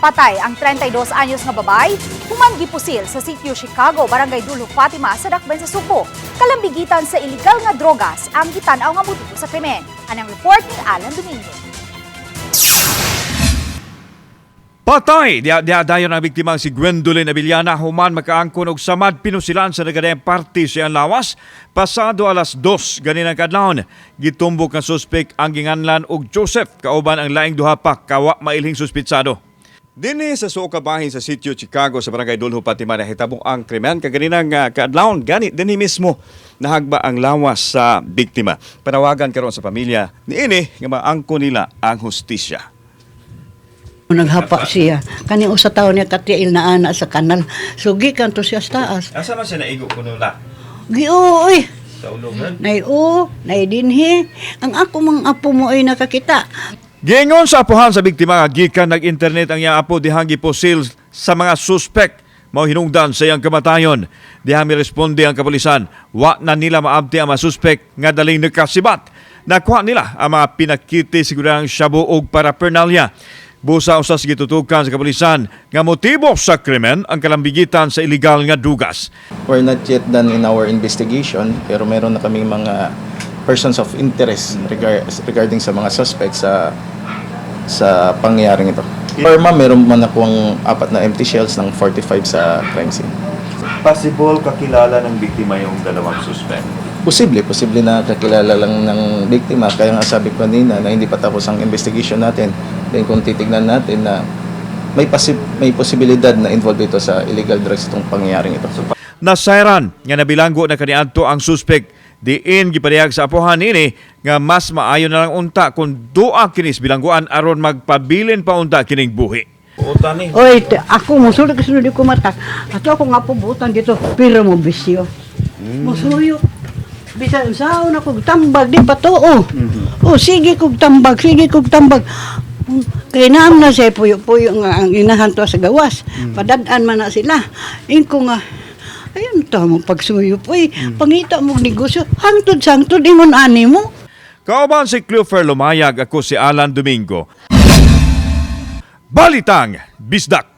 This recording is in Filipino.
napatay ang 32 anyos nga babay, human gipusil sa sitio Chicago, Barangay Dulo, Fatima, sa Dakben sa Subo. Kalambigitan sa illegal nga drogas ang gitanaw nga motibo sa krimen. Anang report ni Alan Domingo. Patay! Dayon ang biktimang si Gwendolyn Abiliana human makaangkon og samad pinusilan sa nagadayang party sa lawas pasado alas 2 ganinang kadlawon. Gitumbok nga suspek ang ginganlan og Joseph kauban ang laing duha pa kawa mailhing suspitsado. Dinhi sa suka bahin sa sitio Chicago sa Barangay Dulho, Fatima nahitabong ang krimen kaganinang kadlawon gani dinhi mismo nahagba ang lawas sa biktima. Panawagan karon sa pamilya niini nga maangkon nila ang hustisya. Naghapa siya. Kani usa taon niya katiil na ana sa kanal. Sugi kan to siya sa taas. Asa man siya naigo kuno la? Giuoy. Sa ulungan? Nay dinhi. Ang ako mang apo mo ay nakakita. Giingon sa apuhan sa biktima nga gikan nag-internet ang iyang apo dihang giposil sa mga suspek mao hinungdan sa iyang kamatayon. Dihang miresponde ang kapulisan, wa na nila maabti ang mga suspek nga daling nakasibat. Nakuha nila ang mga pinakiti sigurang shabu og paraphernalia. Busa usas gitutukan sa kapulisan nga motibo sa krimen ang kalambigitan sa illegal nga drugas. We're not yet done in our investigation pero meron na kaming mga persons of interest regarding sa mga suspects sa pangyayaring ito. Or ma'am, meron man akong 4 na empty shells ng 45 sa crime scene. Possible kakilala ng biktima yung dalawang suspect? Posible na kakilala lang ng biktima. Kaya nga sabi ko kanina na hindi pa tapos ang investigation natin. Then kung titignan natin na may posibilidad na involved ito sa illegal drugs itong pangyayaring ito. Nasairan nga nabilanggo na kaniadto ang suspect diin gipadayag sa apuhan ini nga mas maayo na lang unta kung duha kinis bilangguan aron magpabilin pa unta kining buhi. Utani. Oy, ako musulod kasi di ko matak. Ato ako nga pubutan dito. Pero mo bisyo. Musuyo. Bisan saon ako tambag di pa to. Oh, sige kog tambag. Kaya naam na siya puyo-puyo nga ang inahanto sa gawas. Padadaan man na sila. Inko nga, ayun to mo pagsuyo po pangita mong negosyo. Hangtod-sangtod, ingon ani mo. Kauban si Clover Lumayag, ako si Alan Domingo. Balitang Bisdak.